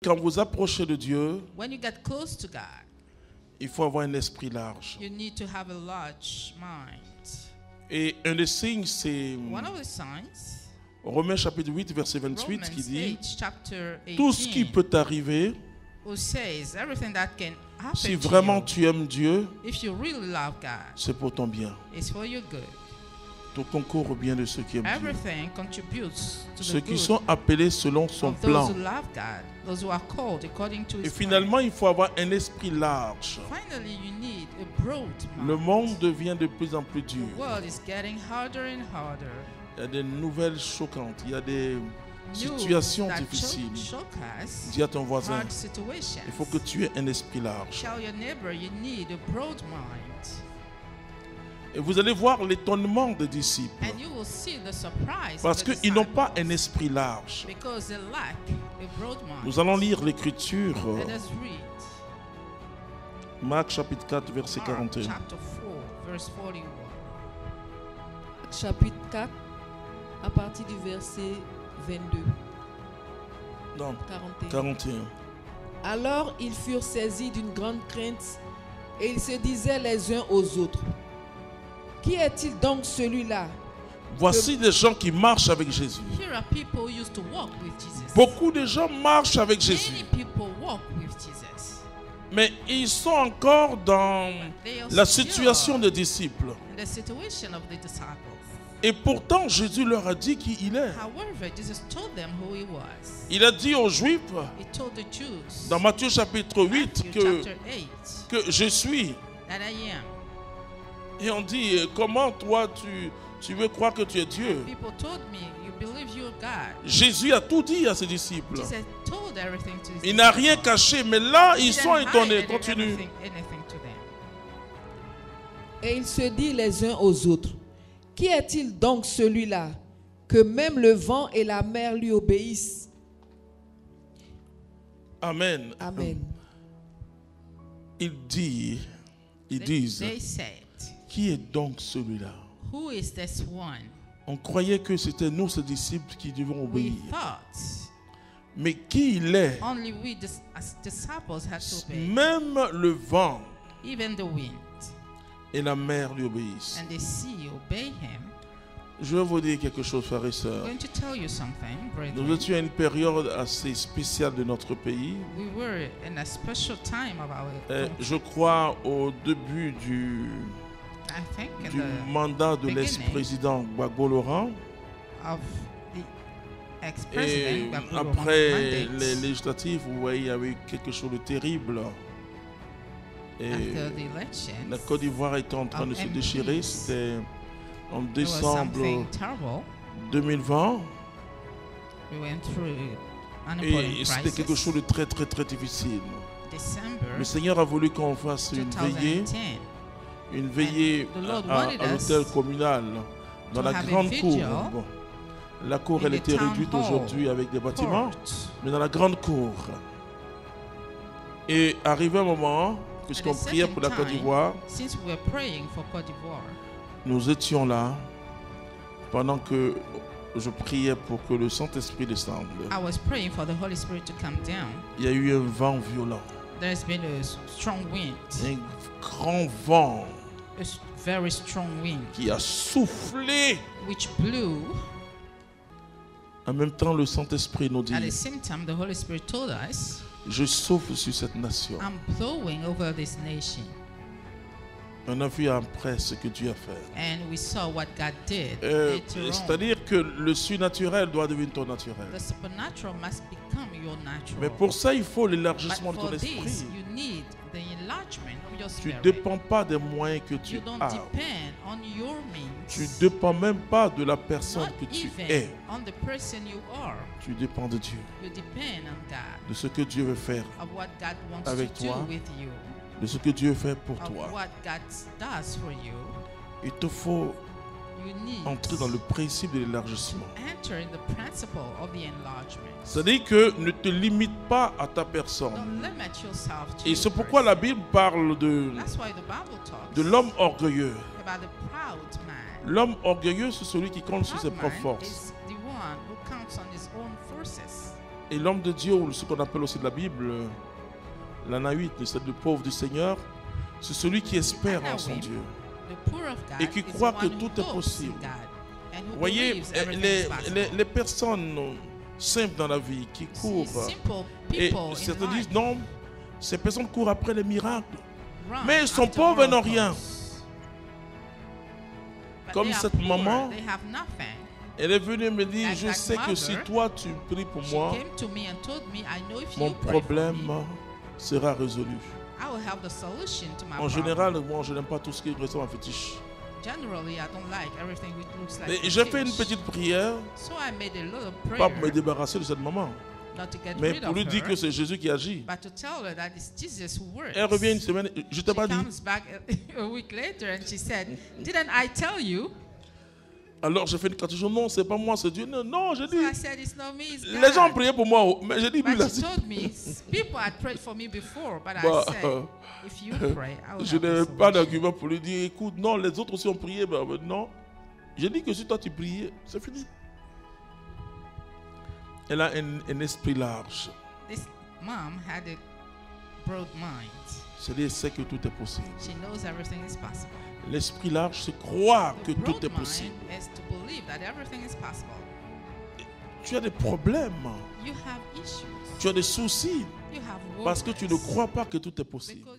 Quand vous approchez de Dieu, when you get close to God, il faut avoir un esprit large. you need to have a large mind. Et un des signes, c'est One of the signs, Romains chapitre 8, verset 28, qui Romans dit 8, chapter 18, tout ce qui peut t'arriver, who says everything that can happen si to vraiment you, tu aimes Dieu, if you really love God, c'est pour ton bien. it's for your good. Tout concourt au bien de ceux qui aiment Dieu. Everything contributes to Ceux the qui good sont appelés selon son of those plan. who love God, those who are called according to Et His plan. finalement, il faut avoir un esprit large. Finally, you need a broad mind. Le monde devient de plus en plus dur. The world is getting harder and harder. Il y a des nouvelles choquantes. Il y a des News situations that difficiles. shock us, Dis à ton voisin, hard situations. il faut que tu aies un esprit large. Tell your neighbor you need a broad mind. Et vous allez voir l'étonnement des disciples. And you will see the surprise Parce of the qu'ils n'ont pas disciples, un esprit large. because they lack a broad mind. Nous allons lire l'écriture. Let us read Marc chapitre 4, verset Mark 41. chapter 4, verse 41. Chapitre 4, à partir du verset 22, Non, 41. 41. Alors ils furent saisis d'une grande crainte et ils se disaient les uns aux autres, qui est-il donc celui-là? Voici des gens qui marchent avec Jésus. Here are people who used to walk with Jesus. Beaucoup de gens marchent avec Many Jésus. people walk with Jesus. Mais ils sont encore dans They are la still situation des disciples. in the situation of the disciples. Et pourtant, Jésus leur a dit qui il est. However, Jesus told them who he was. Il a dit aux Juifs, He told the Jews dans Matthieu chapitre 8, Matthew que, chapter 8 que je suis. that I am. Et on dit, comment toi tu veux croire que tu es Dieu? People told me, you believe you're God. Jésus a tout dit à ses disciples. Jesus told everything to his Il n'a rien disciples. caché, mais là, He ils didn't sont hide étonnés. anything Continue. to them. Et ils se dirent les uns aux autres, qui est-il donc celui-là que même le vent et la mer lui obéissent? Amen. Amen. Ils disent, They said, qui est donc celui-là? who is this one? On croyait que c'était nous, ces disciples, qui devions We obéir. thought Mais qui il est? only we as disciples had to obey. Même le vent Even the wind et la mer lui obéissent. and the sea obey him. Je vais vous dire quelque chose, frères et I'm sœurs. going to tell you something, Nous brethren. étions à une période assez spéciale de notre pays. We were in a special time of our country. Je crois au début du I think in du the mandat de beginning l'ex-président Gbagbo Laurent. of the Et ex-president Gbagbo après mandate. les législatives, vous voyez, il y avait eu quelque chose de terrible. Et After the elections, la Côte d'Ivoire était en train de of se déchirer. MPs. C'était en there was décembre something terrible. 2020. We went through Et unemployment c'était quelque crisis. chose de très, très, très difficile. December Le Seigneur a voulu qu'on fasse une veillée 2010. And the Lord wanted à us l'hôtel communal, dans to la have a grande cour. vigil Bon, la cour, in elle the était town réduite hall aujourd'hui avec des bâtiments, court. mais dans la grande cour. Et arrivé un moment, puisqu'on At a priait pour la certain Côte d'Ivoire, Since we were praying for Côte d'Ivoire, nous étions là pendant que je priais pour que le Saint-Esprit descende. I was praying for the Holy Spirit to come down. Il y a eu un vent violent, There's been a strong wind, un grand vent very strong wind, qui a soufflé. which blew. En même temps, le Saint-Esprit nous dit, At the same time, the Holy Spirit told us, je souffle sur cette nation. I'm blowing over this nation. On a vu après ce que Dieu a fait. And we saw what God did later on. C'est-à-dire que le surnaturel doit devenir ton naturel. The supernatural must become your natural. Mais pour ça, il faut But l'élargissement de for ton this, esprit. you need the enlargement of your Tu ne spirit. dépends pas des moyens que tu You don't as. depend on your Tu means. ne dépends même pas de la personne Not que tu even es. on the person you are. Tu dépends de Dieu, You depend on God, de ce que Dieu veut faire, of what God wants Avec to do toi, with you, de ce que Dieu fait pour of toi. what God does for you. Il te faut You need entrer dans le principe de l'élargissement. enter in the principle of the enlargement. C'est-à-dire que ne te limite pas à ta personne. Don't limit yourself to Et your c'est pourquoi la person. Bible parle That's why the Bible talks de l'homme orgueilleux. about the proud man. L'homme orgueilleux, c'est celui qui compte sur ses Proud propres man forces. is the one who counts on his own forces. Et l'homme de Dieu, ou ce qu'on appelle aussi de la Bible, l'Anahuite, c'est le pauvre du Seigneur, c'est celui qui espère en son Dieu. The poor of God Et qui is the croit que one who tout est hopes in possible. God and who Vous voyez, believes everything is possible. les personnes simples dans la vie qui See, courent, simple et people in certains life disent non, ces personnes courent après les miracles. run Mais ils sont after pauvres et n'ont rien. miracles. But Comme they are cette poor, maman, they have nothing. Elle est venue me dire, Like je that sais que si mother, toi tu pries pour She moi, came to me and told me, I know if mon you pray for problème me, sera résolu. I will have the solution to my En problem. général, moi je n'aime pas tout ce qui ressemble à fétiche. Generally, I don't like everything which looks like Et a j'ai fait une fish. petite prière, So I made a little pas pour me prayer, débarrasser de cette maman, not to get mais rid pour of lui dire her, que c'est Jésus qui agit. but to tell her that it's Jesus who works. Elle revient une semaine, je t'ai She pas dit. comes back a week later and she said, didn't I tell you? Alors j'ai fait une catéchose, non, c'est pas moi, c'est Dieu. Non, non, j'ai So dit, I said, it's not me, it's les gens ont God. prié pour moi, mais j'ai dit, lui But là, she told me, people had prayed for me before, but Bah, I said, if you pray, I will je have the n'ai pas solution. d'argument pour lui dire, écoute, non, les autres aussi ont prié, ben, non. J'ai dit que si toi tu priais, c'est fini. Elle a un esprit large. This mom had a broad mind. C'est-à-dire, elle sait que tout est possible. She knows everything is possible. L'esprit large, c'est croire que The tout broad est mind possible. is to believe that everything is possible. Tu as des problèmes, You have issues. tu as des soucis, You have parce que tu ne worries crois pas que tout est possible. because